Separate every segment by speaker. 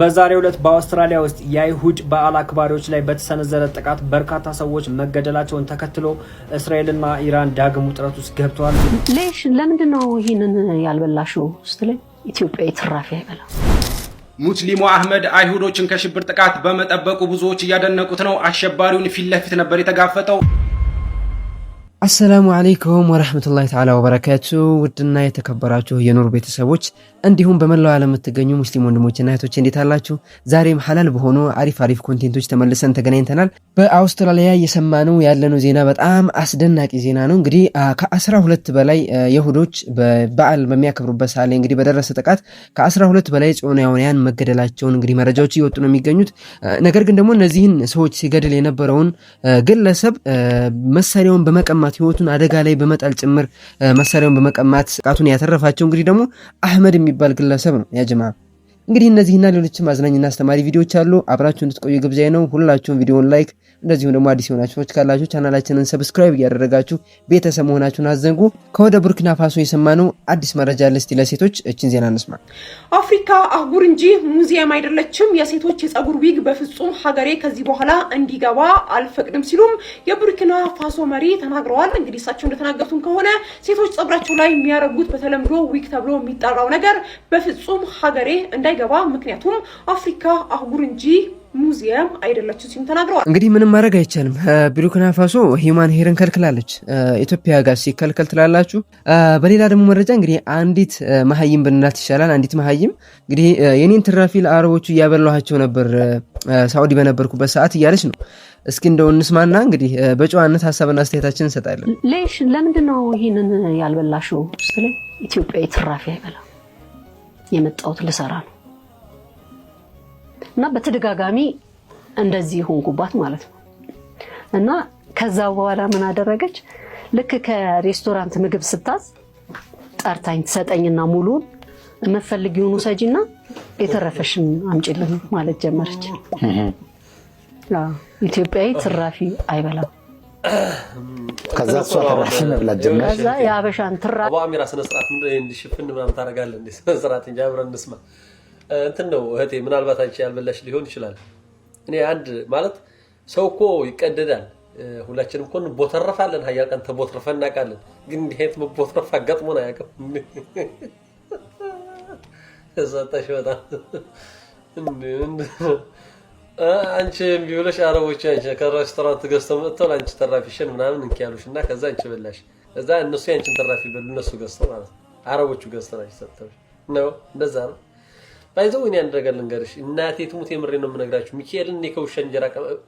Speaker 1: በዛሬው ዕለት በአውስትራሊያ ውስጥ የአይሁድ በዓል አክባሪዎች ላይ በተሰነዘረ ጥቃት በርካታ ሰዎች መገደላቸውን ተከትሎ እስራኤልና ኢራን ዳግም ውጥረት ውስጥ ገብተዋል።
Speaker 2: ለምንድን ነው ይሄንን ያልበላሽው ስትለኝ ኢትዮጵያ ትራፊ አይበላ።
Speaker 3: ሙስሊሙ አህመድ አይሁዶችን ከሽብር ጥቃት በመጠበቁ ብዙዎች እያደነቁት ነው። አሸባሪውን ፊት ለፊት ነበር የተጋፈጠው።
Speaker 4: አሰላሙ አለይኩም ወራህመቱላሂ ተዓላ ወበረካቱ። ውድና የተከበራችሁ የኑር ቤተሰቦች እንዲሁም በመላው ዓለም የምትገኙ ሙስሊም ወንድሞችና እህቶች እንዴት አላችሁ? ዛሬም ሐላል በሆኑ አሪፍ ኮንቴንቶች ተመልሰን ተገናኝተናል። በአውስትራሊያ የሰማነው ያለነው ዜና በጣም አስደናቂ ዜና ነው። እንግዲህ ከ12 በላይ ይሁዶች በበዓል በሚያከብሩበት ሰዓት ላይ እንግዲህ በደረሰ ጥቃት ከ12 በላይ ጽዮናውያን መገደላቸውን እንግዲህ መረጃዎች እየወጡ ነው የሚገኙት። ነገር ግን ደግሞ እነዚህን ሰዎች ሲገድል የነበረውን ግለሰብ መሳሪያውን በመቀማት ህይወቱን አደጋ ላይ በመጣል ጭምር መሳሪያውን በመቀማት ጥቃቱን ያተረፋቸው እንግዲህ ደግሞ አህመድ የሚባል ግለሰብ ነው። ያ ጀማዓ እንግዲህ እነዚህና ሌሎችም አዝናኝና አስተማሪ ቪዲዮዎች አሉ። አብራችሁ እንድትቆዩ ግብዣዬ ነው። ሁላችሁም ቪዲዮውን ላይክ እንደዚሁም ደግሞ አዲስ የሆናችሁ ሰዎች ካላችሁ ቻናላችንን ሰብስክራይብ እያደረጋችሁ ቤተሰብ መሆናችሁን አዘንጉ። ከወደ ቡርኪና ፋሶ የሰማነው አዲስ መረጃ ለስቲ ለሴቶች እችን ዜና እንስማ።
Speaker 5: አፍሪካ አህጉር እንጂ ሙዚየም አይደለችም። የሴቶች የጸጉር ዊግ በፍጹም ሀገሬ ከዚህ በኋላ እንዲገባ አልፈቅድም ሲሉም የቡርኪና ፋሶ መሪ ተናግረዋል። እንግዲህ እሳቸው እንደተናገሩት ከሆነ ሴቶች ጸጉራቸው ላይ የሚያረጉት በተለምዶ ዊግ ተብሎ የሚጠራው ነገር በፍጹም ሀገሬ እንዳይገባ፣ ምክንያቱም አፍሪካ አህጉር እንጂ ሙዚየም አይደለችም ሲሉ ተናግረዋል።
Speaker 4: እንግዲህ ምንም ማድረግ አይቻልም። ቡርኪና ፋሶ ሂውማን ሄርን ከልክላለች። ኢትዮጵያ ጋር ሲከልከል ትላላችሁ። በሌላ ደግሞ መረጃ እንግዲህ አንዲት መሀይም ብንላት ይሻላል። አንዲት መሀይም እንግዲህ የኔን ትራፊ ለአረቦቹ እያበላኋቸው ነበር ሳውዲ በነበርኩበት ሰዓት እያለች ነው። እስኪ እንደው እንስማና እንግዲህ በጨዋነት ሀሳብና አስተያየታችን እንሰጣለን።
Speaker 2: ለምንድን ነው ይሄንን ያልበላሽው ስትለኝ ኢትዮጵያ ትራፊ አይበላ የመጣሁት ልሰራ ነው እና በተደጋጋሚ እንደዚህ ሆንኩባት ማለት ነው። እና ከዛ በኋላ ምን አደረገች? ልክ ከሬስቶራንት ምግብ ስታዝ ጠርታኝ ትሰጠኝና ሙሉን የምትፈልጊውን ውሰጂና የተረፈሽን አምጪልን ማለት ጀመረች። ኢትዮጵያዊ ትራፊ አይበላም።
Speaker 6: ከዛ እሷ ተራፊ መብላት ጀመረች።
Speaker 2: ከዛ የሀበሻን ትራፊ
Speaker 7: አባሚራ ስነ ስርዓት ምን እንዲሽፍን ምናምን ታደርጋለህ እንዴ? ስነ ስርዓት እንጂ አብረን እንስማ። እንትን ነው እህቴ፣ ምናልባት አንቺ ያልበላሽ ሊሆን ይችላል። እኔ አንድ ማለት ሰው እኮ ይቀደዳል። ሁላችንም እኮ ቦተረፋለን። ሀያ ቀን ተቦትረፈን እናውቃለን። ግን እንዲህ አይነት መቦትረፍ አጋጥሞን አያውቅም። እዛታሽ በጣም አንቺ ቢብለሽ አረቦች አንቺ ከሬስቶራንት ገዝተው መጥተው አንቺ ተራፊሽን ምናምን እንኪያሉሽ እና ከዛ አንቺ በላሽ። ከዛ እነሱ ያንቺን ተራፊ በሉ፣ እነሱ ገዝተው ማለት ነው። አረቦቹ ገዝተው አንቺ ሰጥተው ነው። እንደዛ ነው ባይዘው። እኔ አንድ ነገር ልንገርሽ እናቴ ትሙት የምሬ ነው የምነግራችሁ። ሚካኤልን እኔ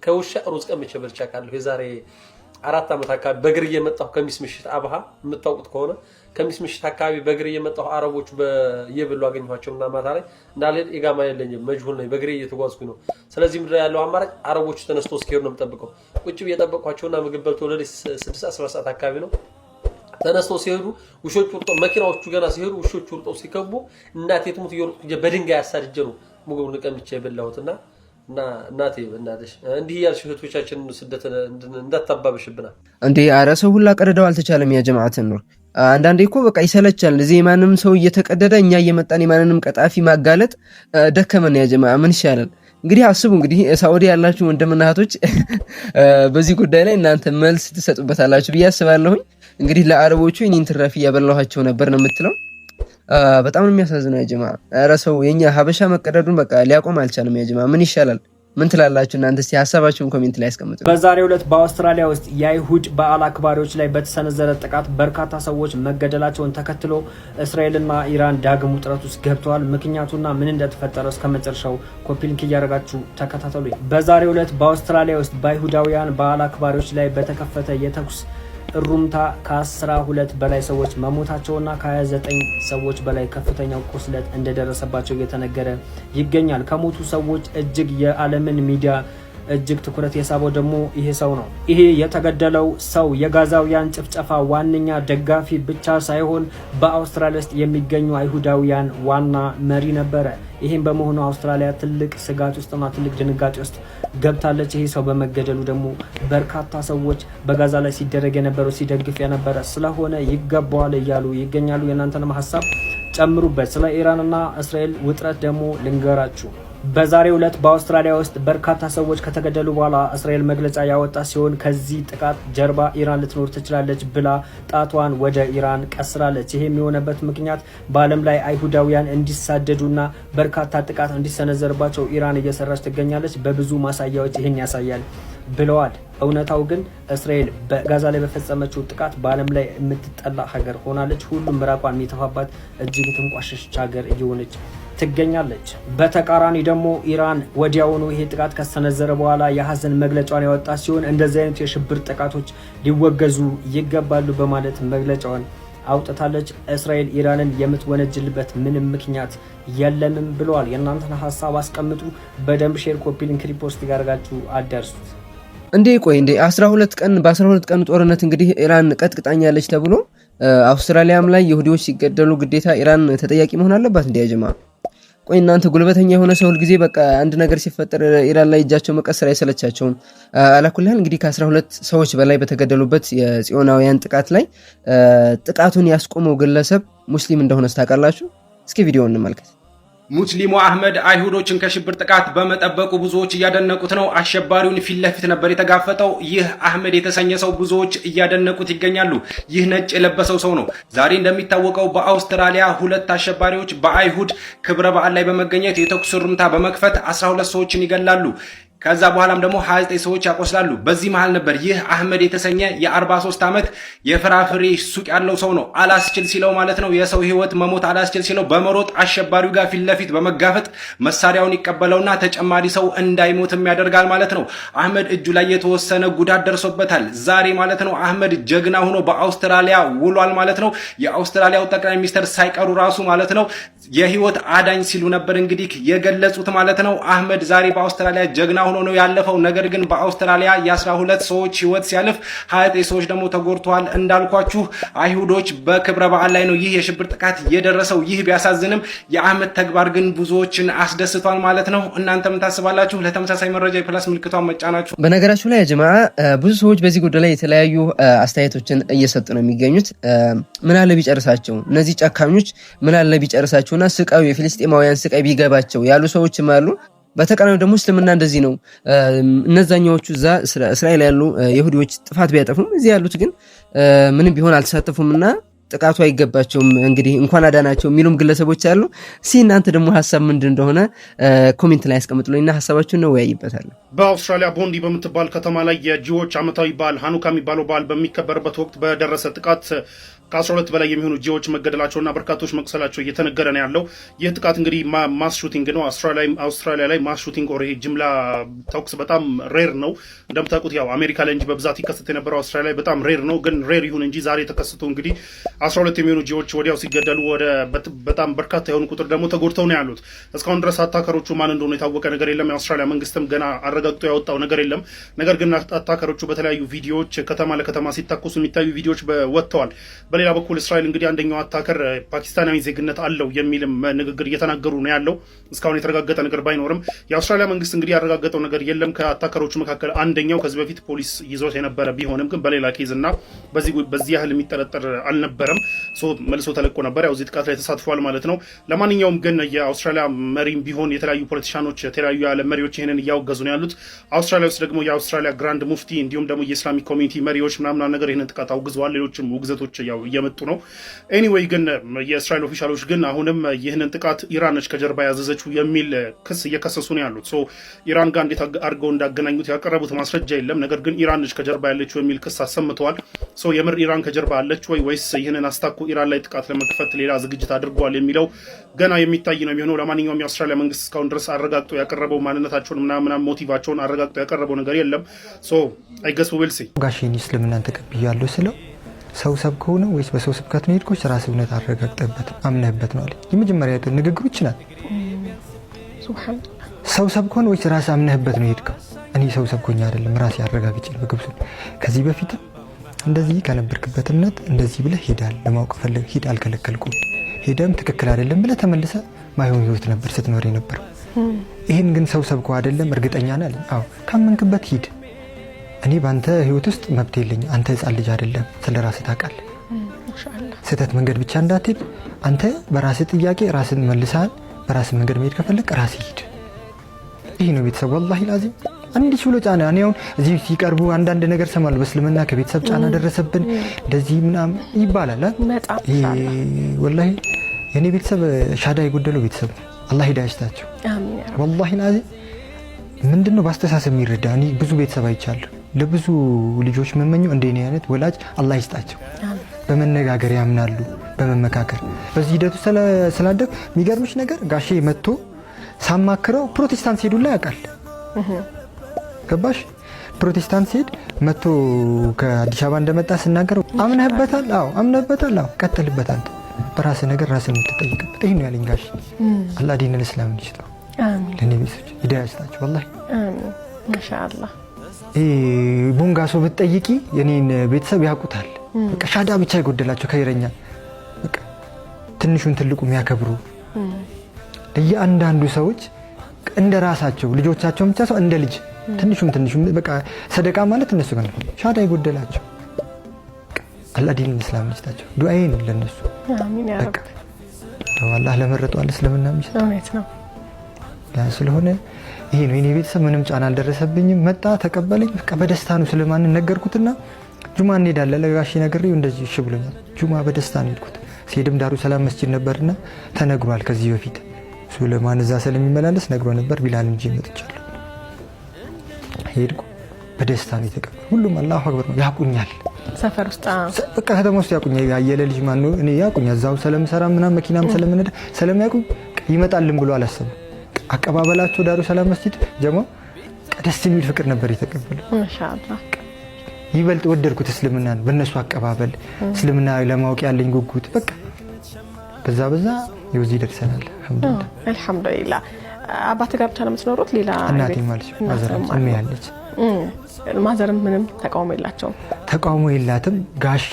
Speaker 7: ከውሻ ሩዝ ቀምቼ በልቻ ካለሁ የዛሬ 4 ዓመት አካባቢ በእግር እየመጣሁ ከሚስ ምሽት አብሃ የምታውቁት ከሆነ ከሚስ ምሽት አካባቢ በእግር እየመጣሁ አረቦቹ በየብሉ አገኘኋቸውና ማታ ላይ እንዳለ ኢጋማ የለኝም መጅሁል ነኝ፣ በእግር እየተጓዝኩ ነው። ስለዚህ ምድር ያለው አማራጭ አረቦቹ ተነስቶ እስኪሄዱ ነው የምጠብቀው። ቁጭ ብዬ ጠበቅኳቸውና ምግብ በልቶ ለሊት 6-7 ሰዓት አካባቢ ነው ተነስቶ ሲሄዱ ውሾች ወርጦ መኪናዎቹ ገና ሲሄዱ ውሾች ወርጦ ሲከቡ እናቴ ትሙት እየወርጡ በድንጋይ አሳድጄ ነው ምግቡን ቀምቼ የበላሁትና እና እናቴ በእናትሽ እንዲህ ያልሽ እህቶቻችን ስደት እንዳታባብሽብናል
Speaker 4: እንዴ። ኧረ ሰው ሁላ ቀደደው አልተቻለም። ያ ጀማዓት ኑር አንዳንዴ እኮ በቃ ይሰለቻል። እዚህ ማንም ሰው እየተቀደደ እኛ እየመጣን የማንንም ቀጣፊ ማጋለጥ ደከመን። ያ ጀማዓ ምን ይሻላል? እንግዲህ አስቡ። እንግዲህ ሳውዲ ያላችሁ ወንድምና እህቶች በዚህ ጉዳይ ላይ እናንተ መልስ ትሰጡበታላችሁ ብዬ አስባለሁኝ። እንግዲህ ለአረቦቹ እኔን ትራፊ ያበላኋቸው ነበር ነው የምትለው። በጣም ነው የሚያሳዝነው ያ ጀማዓ። ኧረ ሰው የኛ ሀበሻ መቀደዱን በቃ ሊያቆም አልቻለም። ያ ጀማዓ ምን ይሻላል? ምን ትላላችሁ እናንተ? እስቲ ሐሳባችሁን ኮሜንት ላይ አስቀምጡ።
Speaker 1: በዛሬው ዕለት በአውስትራሊያ ውስጥ የአይሁድ በዓል አክባሪዎች ላይ በተሰነዘረ ጥቃት በርካታ ሰዎች መገደላቸውን ተከትሎ እስራኤልና ኢራን ዳግም ውጥረት ውስጥ ገብተዋል። ምክንያቱና ምን እንደተፈጠረ እስከመጨረሻው ኮፒ ሊንክ እያደረጋችሁ ተከታተሉ። በዛሬው ዕለት በአውስትራሊያ ውስጥ በአይሁዳውያን በዓል አክባሪዎች ላይ በተከፈተ የተኩስ እሩምታ ከ12 በላይ ሰዎች መሞታቸውና ከ29 ሰዎች በላይ ከፍተኛው ቁስለት እንደደረሰባቸው እየተነገረ ይገኛል። ከሞቱ ሰዎች እጅግ የዓለምን ሚዲያ እጅግ ትኩረት የሳበው ደግሞ ይሄ ሰው ነው። ይሄ የተገደለው ሰው የጋዛውያን ጭፍጨፋ ዋነኛ ደጋፊ ብቻ ሳይሆን በአውስትራሊያ ውስጥ የሚገኙ አይሁዳውያን ዋና መሪ ነበረ። ይሄን በመሆኑ አውስትራሊያ ትልቅ ስጋት ውስጥና ትልቅ ድንጋጤ ውስጥ ገብታለች። ይሄ ሰው በመገደሉ ደግሞ በርካታ ሰዎች በጋዛ ላይ ሲደረግ የነበረው ሲደግፍ የነበረ ስለሆነ ይገባዋል እያሉ ይገኛሉ። የእናንተንም ሀሳብ ጨምሩበት። ስለ ኢራንና እስራኤል ውጥረት ደግሞ ልንገራችሁ። በዛሬው ዕለት በአውስትራሊያ ውስጥ በርካታ ሰዎች ከተገደሉ በኋላ እስራኤል መግለጫ ያወጣ ሲሆን ከዚህ ጥቃት ጀርባ ኢራን ልትኖር ትችላለች ብላ ጣቷን ወደ ኢራን ቀስራለች። ይሄ የሚሆነበት ምክንያት በዓለም ላይ አይሁዳውያን እንዲሳደዱና በርካታ ጥቃት እንዲሰነዘርባቸው ኢራን እየሰራች ትገኛለች። በብዙ ማሳያዎች ይህን ያሳያል ብለዋል። እውነታው ግን እስራኤል በጋዛ ላይ በፈጸመችው ጥቃት በዓለም ላይ የምትጠላ ሀገር ሆናለች። ሁሉም ምራቋን የሚተፋባት እጅግ የተንቋሸሸች ሀገር እየሆነች ትገኛለች። በተቃራኒ ደግሞ ኢራን ወዲያውኑ ይሄ ጥቃት ከሰነዘረ በኋላ የሀዘን መግለጫዋን ያወጣ ሲሆን እንደዚህ አይነት የሽብር ጥቃቶች ሊወገዙ ይገባሉ በማለት መግለጫዋን አውጥታለች። እስራኤል ኢራንን የምትወነጅልበት ምንም ምክንያት የለምም ብለዋል። የእናንተን ሀሳብ አስቀምጡ። በደንብ ሼር፣ ኮፒ ሊንክ፣ ሪፖስት ያደርጋችሁ አዳርሱት።
Speaker 4: እንዴ ቆይ እንዴ 12 ቀን በ12 ቀን ጦርነት እንግዲህ ኢራን ቀጥቅጣኛለች ተብሎ አውስትራሊያም ላይ ይሁዲዎች ሲገደሉ ግዴታ ኢራን ተጠያቂ መሆን አለባት እንዴ? ያጀማ ቆይ እናንተ ጉልበተኛ የሆነ ሰው ሁልጊዜ በቃ አንድ ነገር ሲፈጠር ኢራን ላይ እጃቸው መቀሰር አይሰለቻቸውም? አላኩልህ እንግዲህ ከ12 ሰዎች በላይ በተገደሉበት የጽዮናውያን ጥቃት ላይ ጥቃቱን ያስቆመው ግለሰብ ሙስሊም እንደሆነ ታውቃላችሁ? እስኪ ቪዲዮውን እንመልከት።
Speaker 3: ሙስሊሙ አህመድ አይሁዶችን ከሽብር ጥቃት በመጠበቁ ብዙዎች እያደነቁት ነው። አሸባሪውን ፊት ለፊት ነበር የተጋፈጠው። ይህ አህመድ የተሰኘ ሰው ብዙዎች እያደነቁት ይገኛሉ። ይህ ነጭ የለበሰው ሰው ነው። ዛሬ እንደሚታወቀው በአውስትራሊያ 2 አሸባሪዎች በአይሁድ ክብረ በዓል ላይ በመገኘት የተኩስ ርምታ በመክፈት 12 ሰዎችን ይገላሉ። ከዛ በኋላም ደግሞ 29 ሰዎች ያቆስላሉ። በዚህ መሃል ነበር ይህ አህመድ የተሰኘ የ43 ዓመት የፍራፍሬ ሱቅ ያለው ሰው ነው አላስችል ሲለው ማለት ነው የሰው ህይወት መሞት አላስችል ሲለው በመሮጥ አሸባሪው ጋር ፊት ለፊት በመጋፈጥ መሳሪያውን ይቀበለውና ተጨማሪ ሰው እንዳይሞትም ያደርጋል ማለት ነው። አህመድ እጁ ላይ የተወሰነ ጉዳት ደርሶበታል። ዛሬ ማለት ነው አህመድ ጀግና ሆኖ በአውስትራሊያ ውሏል ማለት ነው። የአውስትራሊያው ጠቅላይ ሚኒስትር ሳይቀሩ ራሱ ማለት ነው የህይወት አዳኝ ሲሉ ነበር እንግዲህ የገለጹት ማለት ነው። አህመድ ዛሬ በአውስትራሊያ ጀግና ሆኖ ነው ያለፈው። ነገር ግን በአውስትራሊያ የ12 ሰዎች ህይወት ሲያልፍ 29 ሰዎች ደግሞ ተጎድተዋል። እንዳልኳችሁ አይሁዶች በክብረ በዓል ላይ ነው ይህ የሽብር ጥቃት የደረሰው። ይህ ቢያሳዝንም የአህመድ ተግባር ግን ብዙዎችን አስደስቷል ማለት ነው። እናንተ ምን ታስባላችሁ? ለተመሳሳይ መረጃ የፕላስ ምልክቷን መጫናችሁ።
Speaker 4: በነገራችሁ ላይ ጀማዓ ብዙ ሰዎች በዚህ ጉዳይ ላይ የተለያዩ አስተያየቶችን እየሰጡ ነው የሚገኙት። ምን አለ ቢጨርሳቸው እነዚህ ጨካኞች፣ ምን አለ ቢጨርሳቸውና ስቃዩ የፊልስጤማውያን ስቃይ ቢገባቸው ያሉ ሰዎችም አሉ። በተቃራኒ ደግሞ እስልምና እንደዚህ ነው። እነዛኛዎቹ እዛ እስራኤል ያሉ ይሁዲዎች ጥፋት ቢያጠፉም እዚህ ያሉት ግን ምንም ቢሆን አልተሳተፉምና ጥቃቱ አይገባቸውም እንግዲህ እንኳን አዳናቸው የሚሉም ግለሰቦች አሉ። እናንተ ደግሞ ሀሳብ ምንድን እንደሆነ ኮሜንት ላይ ያስቀምጡልኝና ሀሳባችሁን ነው ወያይበታለን።
Speaker 8: በአውስትራሊያ ቦንዲ በምትባል ከተማ ላይ የጂዎች ዓመታዊ በዓል ሃኑካ የሚባለው በዓል በሚከበርበት ወቅት በደረሰ ጥቃት ከ12 በላይ የሚሆኑ ጂዎች መገደላቸውና በርካቶች መቁሰላቸው እየተነገረ ነው ያለው። ይህ ጥቃት እንግዲህ ማስ ሹቲንግ ነው። አውስትራሊያ ላይ ማስ ሹቲንግ ኦር ጅምላ ተኩስ በጣም ሬር ነው። እንደምታውቁት ያው አሜሪካ ላይ እንጂ በብዛት ይከሰት የነበረው አውስትራሊያ ላይ በጣም ሬር ነው። ግን ሬር ይሁን እንጂ ዛሬ ተከስቶ እንግዲህ 12 የሚሆኑ ጂዎች ወዲያው ሲገደሉ በጣም በርካታ የሆኑ ቁጥር ደግሞ ተጎድተው ነው ያሉት። እስካሁን ድረስ አታከሮቹ ማን እንደሆነ የታወቀ ነገር የለም። የአውስትራሊያ መንግስትም ገና አረጋግጦ ያወጣው ነገር የለም። ነገር ግን አታከሮቹ በተለያዩ ቪዲዮዎች ከተማ ለከተማ ሲታኮሱ የሚታዩ ቪዲዮዎች ወጥተዋል። በሌላ በኩል እስራኤል እንግዲህ አንደኛው አታከር ፓኪስታናዊ ዜግነት አለው የሚልም ንግግር እየተናገሩ ነው ያለው። እስካሁን የተረጋገጠ ነገር ባይኖርም የአውስትራሊያ መንግስት እንግዲህ ያረጋገጠው ነገር የለም። ከአታከሮቹ መካከል አንደኛው ከዚህ በፊት ፖሊስ ይዞት የነበረ ቢሆንም ግን በሌላ ኬዝ እና በዚህ ያህል የሚጠረጠር አልነበረም። መልሶ ተለቆ ነበር። ያው እዚህ ጥቃት ላይ ተሳትፏል ማለት ነው። ለማንኛውም ግን የአውስትራሊያ መሪም ቢሆን የተለያዩ ፖለቲሻኖች፣ የተለያዩ የዓለም መሪዎች ይህንን እያወገዙ ነው ያሉት። አውስትራሊያ ውስጥ ደግሞ የአውስትራሊያ ግራንድ ሙፍቲ እንዲሁም ደግሞ የኢስላሚክ ኮሚኒቲ መሪዎች ምናምን ነገር ይህንን ጥቃት አውግዘዋል። ሌሎችም ውግዘቶች ያው እየመጡ ነው። ኤኒዌይ ግን የእስራኤል ኦፊሻሎች ግን አሁንም ይህንን ጥቃት ኢራን ነች ከጀርባ ያዘዘችው የሚል ክስ እየከሰሱ ነው ያሉት። ኢራን ጋር እንዴት አድርገው እንዳገናኙት ያቀረቡት ማስረጃ የለም። ነገር ግን ኢራን ነች ከጀርባ ያለችው የሚል ክስ አሰምተዋል። የምር ኢራን ከጀርባ አለች ወይስ ይህንን አስታኮ ኢራን ላይ ጥቃት ለመክፈት ሌላ ዝግጅት አድርገዋል የሚለው ገና የሚታይ ነው የሚሆነው። ለማንኛውም የአውስትራሊያ መንግስት እስካሁን ድረስ አረጋግጦ ያቀረበው ማንነታቸውን ምናምን ሞቲቫቸውን አረጋግጦ ያቀረበው ነገር የለም። አይገስ ዊል ሲ
Speaker 9: ጋሼን እስልምናን ተቀብያለሁ ስለው ሰው ሰብከ ሆነ ወይስ በሰው ስብከት ነው ሄድኩ? ራስ እውነት አረጋግጠበት አምነህበት ነው አለ። የመጀመሪያ ንግግሮች ናት። ሰው ሰብከ ሆነ ወይስ ራስ አምነህበት ነው ሄድከው? እኔ ሰው ሰብኮኛ አይደለም ራሴ አረጋግጬ በግብሱ ከዚህ በፊት እንደዚህ ከነበርክበት እምነት እንደዚህ ብለህ ሄዳል ለማወቅ ፈልግ ሂድ አልከለከልኩም። ሄደም ትክክል አይደለም ብለህ ተመልሰ ማይሆን ህይወት ነበር ስትኖር ነበር። ይሄን ግን ሰው ሰብኮ አይደለም እርግጠኛ ነህ? አዎ ካመንክበት ሂድ። እኔ ባንተ ህይወት ውስጥ መብት የለኝ። አንተ ህፃን ልጅ አይደለም፣ ስለራስህ ታውቃለህ። ስህተት መንገድ ብቻ እንዳትሄድ። አንተ በራስህ ጥያቄ ራስን መልሰሃል። በራስህ መንገድ መሄድ ከፈለግ ራስህ ሂድ። ይሄ ነው ቤተሰብ ወላሂ ላዚም አንድ ችሎ ጫና እኔ አሁን እዚህ ሲቀርቡ አንዳንድ ነገር ሰማለሁ በእስልምና ከቤተሰብ ጫና ደረሰብን እንደዚህ ምናምን ይባላል ወላሂ የኔ ቤተሰብ ሻዳ የጎደለው ቤተሰብ አላህ ሂዳያ ይስጣቸው አሚን ወላሂ ላዚም ምንድነው ባስተሳሰብ የሚረዳ እኔ ብዙ ቤተሰብ አይቻለሁ ለብዙ ልጆች መመኘው እንደኔ አይነት ወላጅ አላህ ይስጣቸው በመነጋገር ያምናሉ በመመካከር በዚህ ሂደቱ ስላደግ የሚገርምሽ ነገር ጋሼ መጥቶ ሳማክረው ፕሮቴስታንት ሄዱላ ያውቃል ገባሽ ፕሮቴስታንት ሄድ መጥቶ ከአዲስ አበባ እንደመጣ ስናገረው አምነህበታል አዎ አምነህበታል አዎ ቀጥልበት አንተ በራስ ነገር ራስን የምትጠይቅበት ይሄ ነው ያለኝ ጋሼ አላህ ዲኑል እስላም ይስጠው አሚን ለኔ ቤተሰብ ሂዳያ ይስጣቸው ወላሂ አሚን ማሻአላህ ቦንጋ ሰው ብትጠይቂ የኔን ቤተሰብ ያውቁታል በቃ ሻዳ ብቻ ይጎደላቸው ከይረኛ በቃ ትንሹን ትልቁ የሚያከብሩ ለእያንዳንዱ ሰዎች እንደ ራሳቸው ልጆቻቸውን ብቻ ሰው እንደ ልጅ ትንሹም በቃ ሰደቃ ማለት እነሱ ጋር ነው ሻዳ ይጎደላቸው አላህ ዲኑል እስላም ይስጣቸው ዱአዬ ነው ለነሱ አሚን ያ ረብ አላህ ለመረጠው እስልምና የሚሰጠው እውነት ነው ያ ስለሆነ ይሄ ነው የኔ ቤተሰብ ምንም ጫና አልደረሰብኝም መጣ ተቀበለኝ በቃ በደስታ ነው ስለማን ነገርኩትና ጁማ እንሄዳለን ለጋሼ ነግሬው እንደዚህ እሺ ብሎኛል ጁማ በደስታ ነው ሄድኩት ሲሄድም ዳሩ ሰላም መስጂድ ነበርና ተነግሯል ከዚህ በፊት ሱለማን እዛ ስለሚመላለስ ነግሮ ነበር ቢላል እንጂ መጥቻለሁ ሄድኩ በደስታ ነው የተቀበለው ሁሉም አላሁ አክበር ነው ያቁኛል ሰፈር ውስጥ በቃ ከተማ ውስጥ ያቁኛል ያየለ ልጅ ማን ነው እኔ ያቁኛል እዛው ስለምሰራ ምናም መኪናም ስለምነዳ ስለሚያቁኝ ይመጣልን ብሎ አላሰበም አቀባበላቸው ዳሩ ሰላም መስጂድ ጀማ ደስ የሚል ፍቅር ነበር የተቀበለው ማሻአላህ ይበልጥ ወደድኩት እስልምናን በእነሱ አቀባበል እስልምና ለማወቅ ያለኝ ጉጉት በቃ በዛ ይወዚህ ደርሰናል
Speaker 5: አልহামዱሊላህ አባት ጋር ብቻ ነው የምትኖሩት ሌላ
Speaker 9: እናቴ ማለት ማዘርም ያለች
Speaker 5: ማዘርም ምንም ተቃውሞ
Speaker 9: የላትም ጋሼ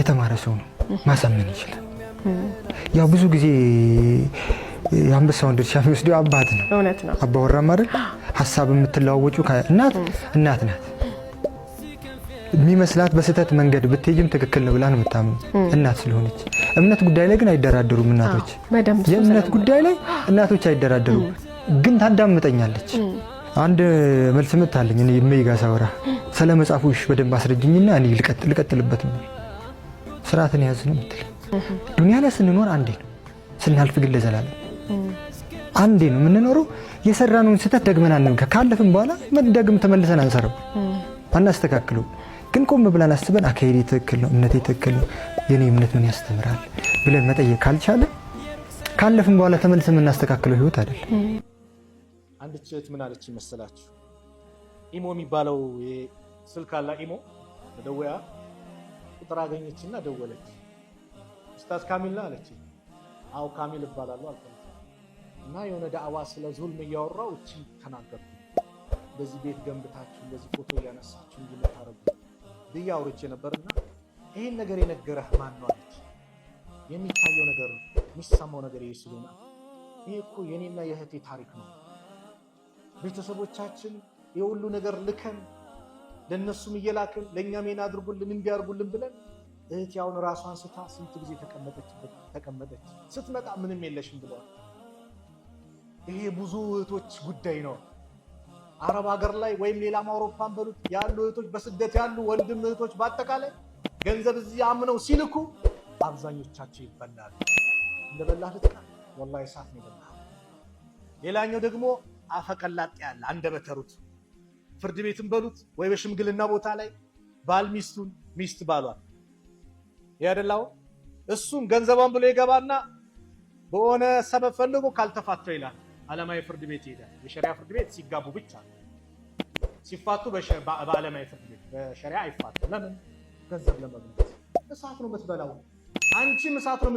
Speaker 9: የተማረ ሰው ነው ማሳመን ይችላል ያው ብዙ ጊዜ የአንበሳውን ድርሻ የሚወስደው አባት ነው
Speaker 5: እውነት ነው
Speaker 9: አባወራ ማለት ሐሳብ የምትለዋወጩ እናት ናት የሚመስላት በስተት መንገድ ብትሄጂም ትክክል ነው ብላ ነው የምታምነው እናት ስለሆነች እምነት ጉዳይ ላይ ግን አይደራደሩም እናቶች የእምነት ጉዳይ ላይ እናቶች አይደራደሩም ግን ታዳምጠኛለች አንድ መልስ መጣልኝ እኔ የማይጋ ሳወራ ስለ መጻፉሽ በደንብ አስረጅኝና እኔ ልቀጥልበት ነው ስራትን ያዝ ነው ምትል ዱንያ ላይ ስንኖር አንዴ ነው ስናልፍ ግን ለዘላለም አንዴ ነው የምንኖረው የሰራነውን ስህተት ደግመን አንንከ ካለፍን በኋላ መደግም ተመልሰን አንሰራው አናስተካክለው ግን ቆም ብለን አስበን አካሄዴ ትክክል ነው እምነቴ ትክክል ነው የኔ እምነት ምን ያስተምራል ብለን መጠየቅ ካልቻለ ካለፍን በኋላ ተመልሰን እናስተካክለው ህይወት አይደል
Speaker 10: አንድ ቼት ምን አለች መሰላችሁ ኢሞ የሚባለው ስልክ አላ ኢሞ ደውያ ቁጥር አገኘችና ደወለች ኡስታዝ ካሚል ነው አለች አው ካሚል ይባላል አልኩት እና የሆነ ዳዕዋ ስለ ዙልም እያወራው እቺ ተናገርኩ በዚህ ቤት ገንብታችሁ እንደዚህ ፎቶ ያነሳችሁ እንዲመታረጉ ቢያውርቼ ነበርና ይሄን ነገር የነገረህ ማን ነው አለች የሚታየው ነገር የሚሰማው ነገር ይስሉና ይሄ እኮ የኔና የእህቴ ታሪክ ነው ቤተሰቦቻችን የሁሉ ነገር ልከን ለነሱም እየላከን ለኛም የና አድርጉልን እንዲያርጉልን ብለን እህቴ ያውን ራሷን ስታ ስንት ጊዜ ተቀመጠች ስትመጣ ምንም የለሽም ብለዋል ይሄ ብዙ እህቶች ጉዳይ ነው አረብ ሀገር ላይ ወይም ሌላም አውሮፓን በሉት ያሉ እህቶች በስደት ያሉ ወንድም እህቶች በአጠቃላይ ገንዘብ እዚህ አምነው ሲልኩ አብዛኞቻቸው ይበላሉ እንደበላህ ልትቀር ወላሂ ሳት ነው ይበላል ሌላኛው ደግሞ አፈቀላጤ ያለ አንደበተሩት ፍርድ ቤትን በሉት ወይ በሽምግልና ቦታ ላይ ባል ሚስቱን ሚስት ባሏል ያደላው እሱም ገንዘቧን ብሎ ይገባና በሆነ ሰበብ ፈልጎ ካልተፋተው ይላል ዓለማዊ ፍርድ ቤት ይሄዳል የሸሪዓ ፍርድ ቤት ሲጋቡ ብቻ ሲፋቱ በዓለማዊ ፍርድ ቤት በሸሪዓ አይፋቱ ለምን ገንዘብ ለማግኘት እሳት ነው የምትበላው አንቺ እሳት ነው